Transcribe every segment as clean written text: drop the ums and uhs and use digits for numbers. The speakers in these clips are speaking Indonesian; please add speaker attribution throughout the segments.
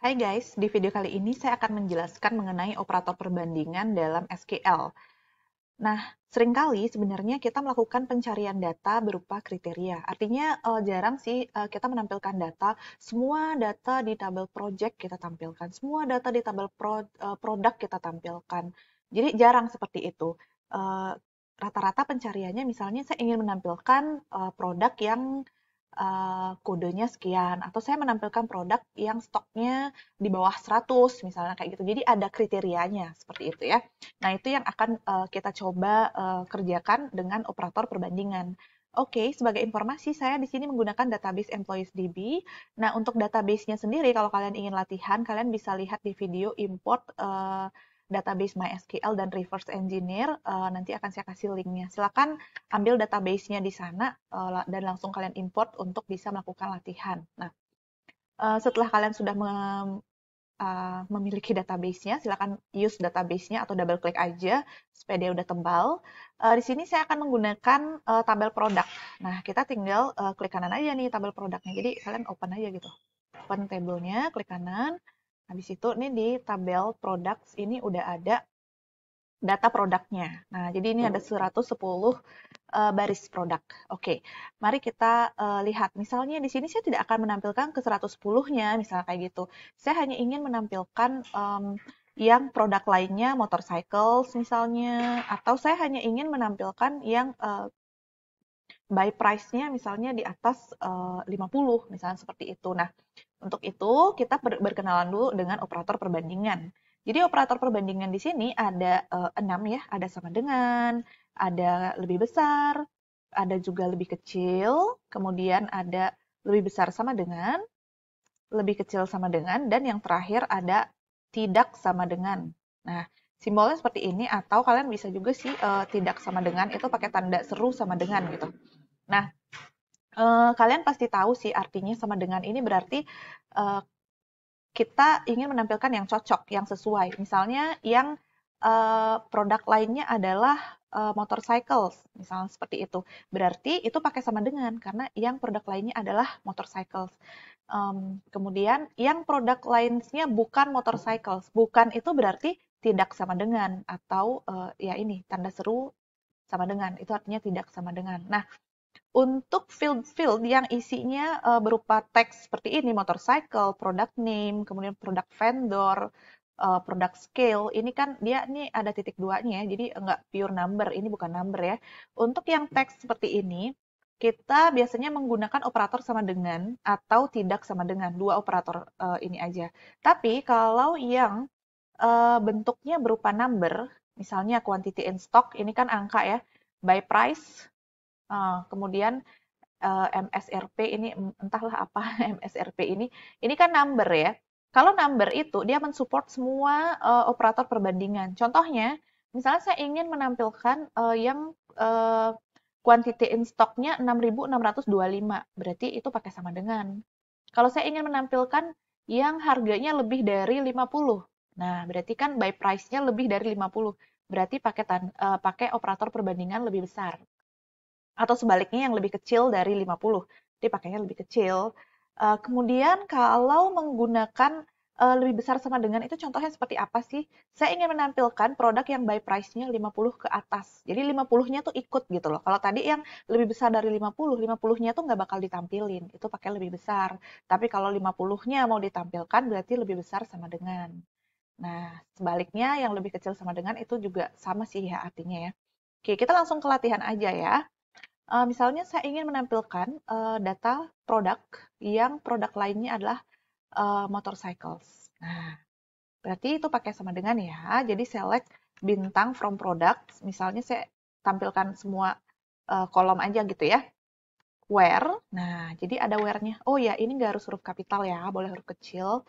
Speaker 1: Hai guys, di video kali ini saya akan menjelaskan mengenai operator perbandingan dalam SQL. Nah, seringkali sebenarnya kita melakukan pencarian data berupa kriteria. Artinya jarang sih kita menampilkan data, semua data di tabel project kita tampilkan, semua data di tabel produk kita tampilkan. Jadi jarang seperti itu. Eh, Rata-rata pencariannya misalnya saya ingin menampilkan produk yang kodenya sekian, atau saya menampilkan produk yang stoknya di bawah 100, misalnya kayak gitu. Jadi ada kriterianya, seperti itu ya. Nah, itu yang akan kita coba kerjakan dengan operator perbandingan. Oke, sebagai informasi, saya di sini menggunakan database Employees DB. Nah, untuk database-nya sendiri, kalau kalian ingin latihan, kalian bisa lihat di video import database MySQL dan reverse engineer. Nanti akan saya kasih linknya. Silakan ambil database-nya di sana dan langsung kalian import untuk bisa melakukan latihan. Nah, setelah kalian sudah memiliki database-nya, silakan use database-nya atau double klik aja supaya dia udah tebal. Di sini saya akan menggunakan tabel produk. Nah, kita tinggal klik kanan aja nih tabel produknya. Jadi kalian open aja gitu. Open table-nya, klik kanan. Habis itu nih di tabel products ini udah ada data produknya. Nah, jadi ini ada 110 baris produk. Oke, mari kita lihat. Misalnya di sini saya tidak akan menampilkan ke 110-nya, misalnya kayak gitu. Saya hanya ingin menampilkan yang produk lainnya, motorcycles misalnya, atau saya hanya ingin menampilkan yang by price-nya misalnya di atas 50, misalnya seperti itu. Nah, untuk itu kita berkenalan dulu dengan operator perbandingan. Jadi operator perbandingan di sini ada 6 ya, ada sama dengan, ada lebih besar, ada juga lebih kecil, kemudian ada lebih besar sama dengan, lebih kecil sama dengan, dan yang terakhir ada tidak sama dengan. Nah, simbolnya seperti ini, atau kalian bisa juga sih tidak sama dengan itu pakai tanda seru sama dengan gitu. Nah, kalian pasti tahu sih artinya sama dengan ini berarti kita ingin menampilkan yang cocok, yang sesuai. Misalnya yang produk lainnya adalah motorcycles, misalnya seperti itu. Berarti itu pakai sama dengan, karena yang produk lainnya adalah motorcycles. Kemudian yang produk lainnya bukan motorcycles. Bukan itu berarti tidak sama dengan, atau ya ini, tanda seru sama dengan. Itu artinya tidak sama dengan. Nah, untuk field-field yang isinya berupa teks seperti ini, motorcycle, product name, kemudian product vendor, product scale, ini kan dia ini ada titik duanya ya, jadi enggak pure number, ini bukan number ya. Untuk yang teks seperti ini, kita biasanya menggunakan operator sama dengan atau tidak sama dengan, dua operator ini aja. Tapi kalau yang bentuknya berupa number, misalnya quantity in stock, ini kan angka ya, by price, kemudian MSRP ini entahlah apa MSRP ini kan number ya. Kalau number itu dia mensupport semua operator perbandingan. Contohnya, misalnya saya ingin menampilkan yang quantity in stock-nya 6.625, berarti itu pakai sama dengan. Kalau saya ingin menampilkan yang harganya lebih dari 50, nah berarti kan by price-nya lebih dari 50, berarti pakai operator perbandingan lebih besar atau sebaliknya yang lebih kecil dari 50, dia pakainya lebih kecil. Kemudian kalau menggunakan lebih besar sama dengan itu contohnya seperti apa sih? Saya ingin menampilkan produk yang by price-nya 50 ke atas. Jadi 50-nya tuh ikut gitu loh. Kalau tadi yang lebih besar dari 50, 50-nya tuh nggak bakal ditampilin. Itu pakai lebih besar. Tapi kalau 50-nya mau ditampilkan berarti lebih besar sama dengan. Nah, sebaliknya yang lebih kecil sama dengan itu juga sama sih ya artinya ya. Oke, kita langsung ke latihan aja ya. Misalnya saya ingin menampilkan data produk yang produk lainnya adalah motorcycles. Nah, berarti itu pakai sama dengan ya. Jadi select bintang from products. Misalnya saya tampilkan semua kolom aja gitu ya. Where. Nah, jadi ada where-nya. Oh ya, ini nggak harus huruf kapital ya, boleh huruf kecil.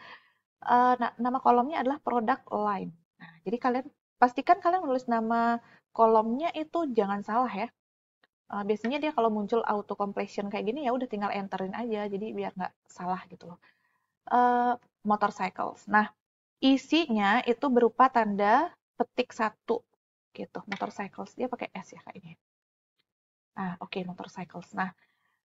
Speaker 1: Nah, nama kolomnya adalah product line. Nah, jadi kalian pastikan kalian menulis nama kolomnya itu jangan salah ya. Biasanya dia kalau muncul auto completion kayak gini ya udah tinggal enterin aja, jadi biar nggak salah gitu loh. Motorcycles. Nah, isinya itu berupa tanda petik satu gitu. Motorcycles dia pakai S ya kayaknya. Nah, oke, motorcycles. Nah,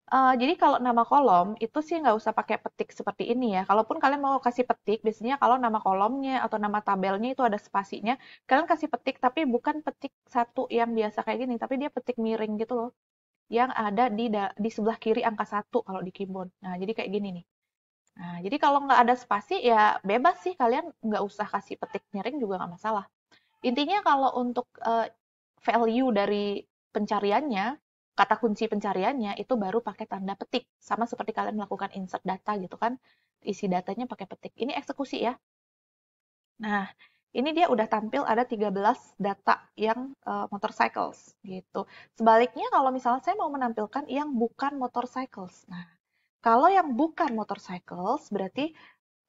Speaker 1: Jadi kalau nama kolom itu sih nggak usah pakai petik seperti ini ya. Kalaupun kalian mau kasih petik, biasanya kalau nama kolomnya atau nama tabelnya itu ada spasinya, kalian kasih petik tapi bukan petik satu yang biasa kayak gini, tapi dia petik miring gitu loh, yang ada di sebelah kiri angka satu kalau di keyboard. Nah, jadi kayak gini nih. Nah, jadi kalau nggak ada spasi ya bebas sih kalian nggak usah kasih petik miring juga nggak masalah. Intinya kalau untuk value dari pencariannya, kata kunci pencariannya itu baru pakai tanda petik. Sama seperti kalian melakukan insert data gitu kan, isi datanya pakai petik. Ini eksekusi ya. Nah, ini dia udah tampil ada 13 data yang motorcycles gitu. Sebaliknya kalau misalnya saya mau menampilkan yang bukan motorcycles. Nah, kalau yang bukan motorcycles berarti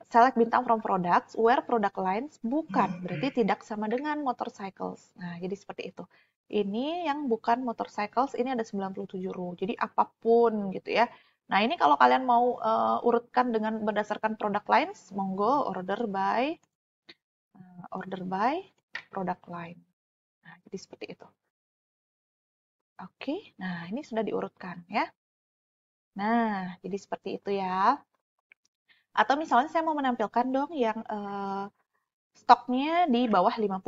Speaker 1: select bintang from products, where product lines bukan, berarti tidak sama dengan motorcycles. Nah, jadi seperti itu. Ini yang bukan motorcycles, ini ada 97 row. Jadi apapun gitu ya. Nah, ini kalau kalian mau urutkan dengan berdasarkan product lines, monggo order by product line. Nah, jadi seperti itu. Oke, nah ini sudah diurutkan ya. Nah, jadi seperti itu ya. Atau misalnya saya mau menampilkan dong yang stoknya di bawah 50.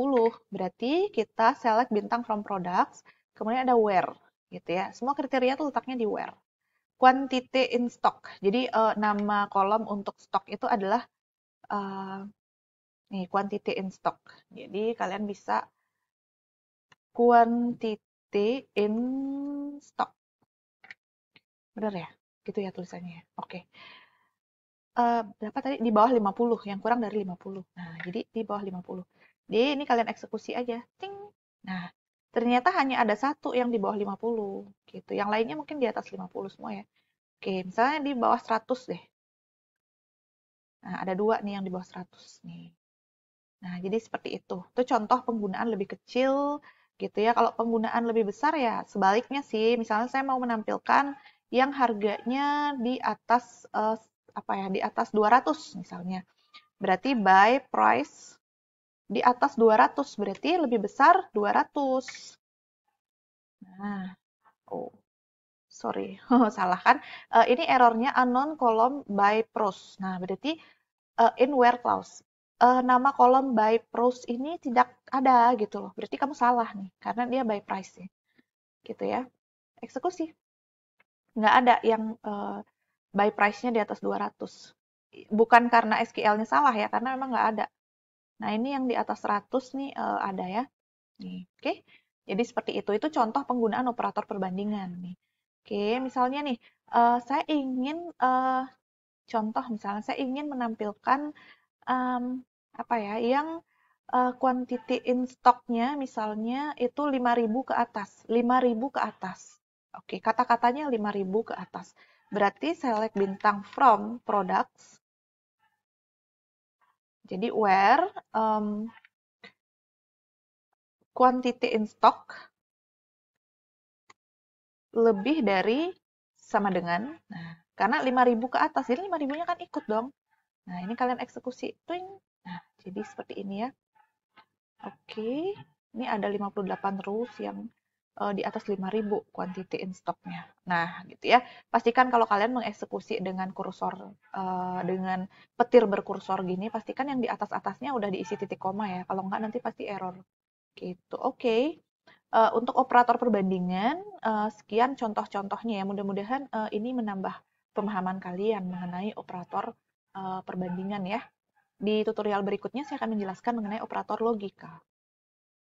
Speaker 1: Berarti kita select bintang from products, kemudian ada where gitu ya. Semua kriteria tuh letaknya di where. Quantity in stock. Jadi nama kolom untuk stok itu adalah uh, nih quantity in stock. Jadi kalian bisa quantity in stock. Benar ya? Gitu ya tulisannya ya. Oke. Berapa tadi? Di bawah 50, yang kurang dari 50. Nah, jadi di bawah 50. Jadi ini kalian eksekusi aja. Ting. Nah, ternyata hanya ada satu yang di bawah 50 gitu. Yang lainnya mungkin di atas 50 semua ya. Oke, misalnya di bawah 100 deh. Nah, ada dua nih yang di bawah 100 nih. Nah, jadi seperti itu. Itu contoh penggunaan lebih kecil gitu ya. Kalau penggunaan lebih besar ya sebaliknya sih. Misalnya saya mau menampilkan yang harganya di atas apa ya, di atas 200 misalnya. Berarti by price di atas 200, berarti lebih besar 200. Nah, oh, sorry, salah kan? Ini errornya unknown column by pros. Nah, berarti in where clause. Nama kolom by pros ini tidak ada gitu loh. Berarti kamu salah nih, karena dia by price ya. Gitu ya. Eksekusi. Nggak ada yang by price-nya di atas 200. Bukan karena SQL-nya salah ya, karena memang nggak ada. Nah, ini yang di atas 100 nih ada ya. Nih, oke. Jadi seperti itu. Itu contoh penggunaan operator perbandingan nih. Oke, misalnya nih, saya ingin contoh misalnya saya ingin menampilkan um, apa ya, yang quantity in stock-nya misalnya itu 5.000 ke atas, 5.000 ke atas. Oke, kata-katanya 5.000 ke atas. Berarti select bintang from products. Jadi where quantity in stock lebih dari sama dengan, nah, karena 5.000 ke atas, jadi 5.000-nya kan ikut dong. Nah, ini kalian eksekusi. Twing. Nah, jadi seperti ini ya. Oke, ini ada 58 rows yang di atas 5.000 quantity in stock-nya. Nah, gitu ya. Pastikan kalau kalian mengeksekusi dengan kursor, dengan petir berkursor gini, pastikan yang di atas-atasnya udah diisi titik koma ya. Kalau enggak nanti pasti error. Gitu, oke. Untuk operator perbandingan, sekian contoh-contohnya ya. Mudah-mudahan ini menambah pemahaman kalian mengenai operator perbandingan ya. Di tutorial berikutnya saya akan menjelaskan mengenai operator logika.